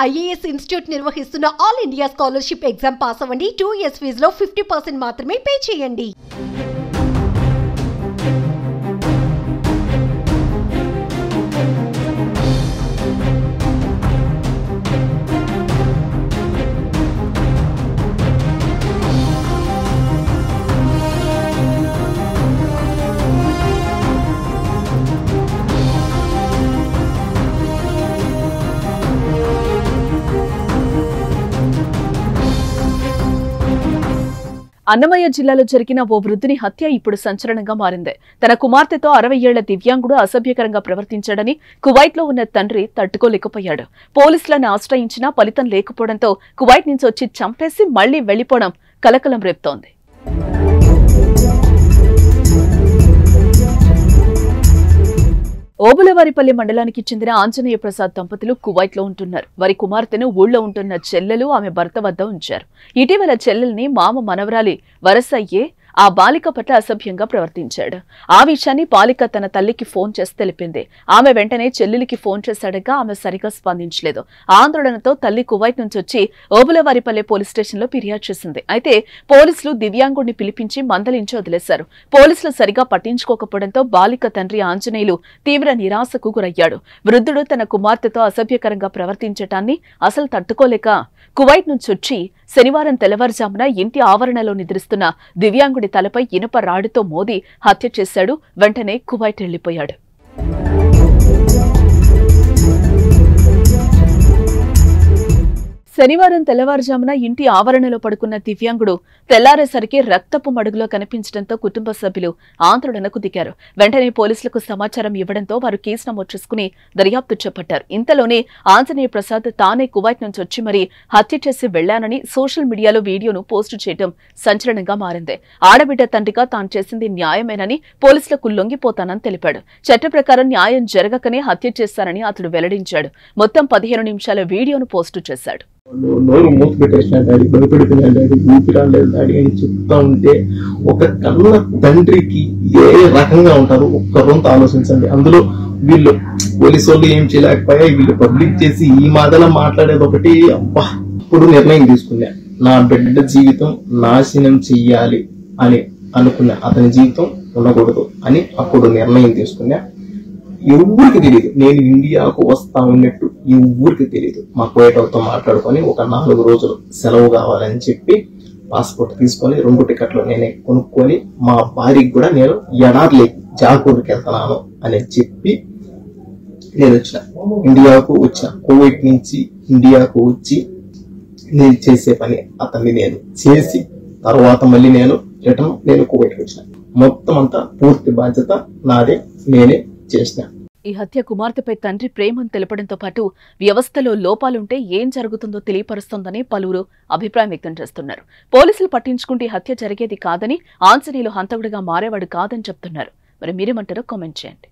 IAS institute నిర్వహిస్తున్న all India scholarship exam pass అవ్వండి. 2 years ఫీజులో 50% మాత్రమే పే చేయండి. అన్నమయ్య జిల్లాలో జరిగిన ఓ వృద్ధుని హత్య ఇప్పుడు సంచలనంగా మారింది. తన కుమార్తెతో 60 ఏళ్ల దివ్యాంగుడు అసభ్యకరంగా ప్రవర్తించాడని కువైట్లో ఉన్న తండ్రి తట్టుకోలేకపోయాడు. పోలీసులను ఆశ్రయించినా ఫలితం లేకపోవడంతో కువైట్ నుంచి వచ్చి చంపేసి మళ్లీ వెళ్లిపోవడం కలకలం రేపుతోంది. ఓబులవారిపల్లి మండలానికి చెందిన ఆంజనేయ ప్రసాద్ దంపతులు కువైట్ లో ఉంటున్నారు. వారి కుమార్తెను ఊళ్ళో ఉంటున్న చెల్లెలు ఆమె భర్త వద్ద ఉంచారు. ఇటీవల చెల్లెల్ని మామ మనవరాలి వరసయ్యే ఆ బాలిక పట్ల అసభ్యంగా ప్రవర్తించాడు. ఆ విషయాన్ని బాలిక తన తల్లికి ఫోన్ చేసి తెలిపింది. ఆమె వెంటనే చెల్లెలికి ఫోన్ చేశాడగా ఆమె సరిగా స్పందించలేదు. ఆందోళనతో తల్లి కువైట్ నుంచి వచ్చి ఓబులవారిపల్లె పోలీస్ స్టేషన్ లో ఫిర్యాదు చేసింది. అయితే పోలీసులు దివ్యాంగుడిని పిలిపించి మందలించి వదిలేశారు. పోలీసులు సరిగా పట్టించుకోకపోవడంతో బాలిక తండ్రి ఆంజనేయులు తీవ్ర నిరాశకు గురయ్యాడు. వృద్ధుడు తన కుమార్తెతో అసభ్యకరంగా ప్రవర్తించటాన్ని అసలు తట్టుకోలేక కువైట్ నుంచి వచ్చి శనివారం తెల్లవారుజామున ఇంటి ఆవరణలో నిద్రిస్తున్న దివ్యాంగుడి తలపై ఇనుప రాడుతో మోది హత్య చేశాడు. వెంటనే కువైట్ వెళ్లిపోయాడు. శనివారం తెల్లవారుజామున ఇంటి ఆవరణలో పడుకున్న దివ్యాంగుడు తెల్లారేసరికి రక్తపు మడుగులో కనిపించడంతో కుటుంబ సభ్యులు ఆందోళనకు దిగారు. వెంటనే పోలీసులకు సమాచారం ఇవ్వడంతో వారు కేసు నమోదు చేసుకుని దర్యాప్తు చేపట్టారు. ఇంతలోనే ఆంజనేయ ప్రసాద్ తానే కువైట్ నుంచి వచ్చి మరీ హత్య చేసి వెళ్లానని సోషల్ మీడియాలో వీడియోను పోస్టు చేయడం సంచలనంగా మారింది. ఆడబిడ్డ తండ్రిగా తాను చేసింది న్యాయమేనని పోలీసులకు లొంగిపోతానని తెలిపాడు. చట్ట ప్రకారం న్యాయం జరగకనే హత్య చేశారని అతడు వెల్లడించాడు. మొత్తం 15 నిమిషాల వీడియోను పోస్టు చేశాడు. నోరు మూత పెట్టేసిన డాడీ, భయపెడుతున్నా డాడీ, ఊపిరాలేదు డాడీ అని చెప్తా ఉంటే ఒక కన్న తండ్రికి ఏ రకంగా ఉంటారు ఒక్కరంతా ఆలోచించండి. అందులో వీళ్ళు పోలీసు వాళ్ళు ఏం చేయలేకపోయా, వీళ్ళు పబ్లిక్ చేసి ఈ మాటలా మాట్లాడేది ఒకటి. అబ్బా, ఇప్పుడు నిర్ణయం తీసుకున్నా, నా బిడ్డ జీవితం నాశనం చెయ్యాలి అని అనుకున్నా. అతని జీవితం ఉండకూడదు అని అప్పుడు నిర్ణయం తీసుకున్నా. ఎవరికి తెలియదు నేను ఇండియాకు వస్తా ఉన్నట్టు, ఎవరికి తెలియదు. మా కోయటతో మాట్లాడుకొని ఒక 4 రోజులు సెలవు కావాలని చెప్పి పాస్పోర్ట్ తీసుకొని 2 టికెట్లు నేనే కొనుక్కొని మా భార్యకి కూడా నేను ఎడార్లే జాకూర్కి వెళ్తున్నాను అని చెప్పి నేను ఇండియాకు వచ్చిన. కోవిడ్ నుంచి ఇండియాకు వచ్చి నేను చేసే పని అతన్ని నేను చేసి తర్వాత మళ్ళీ నేను కోవిడ్కి వచ్చిన. మొత్తం అంతా పూర్తి బాధ్యత నాదే, నేనే చేసిన. ఈ హత్య కుమార్తెపై తండ్రి ప్రేమను తెలపడంతో పాటు వ్యవస్థలో లోపాలుంటే ఏం జరుగుతుందో తెలియపరుస్తోందని పలువురు అభిప్రాయం వ్యక్తం చేస్తున్నారు. పోలీసులు పట్టించుకుంటే హత్య జరిగేది కాదని, ఆంజనేయులు హంతకుడిగా మారేవాడు కాదని చెప్తున్నారు. మరి మీరేమంటారో కామెంట్ చేయండి.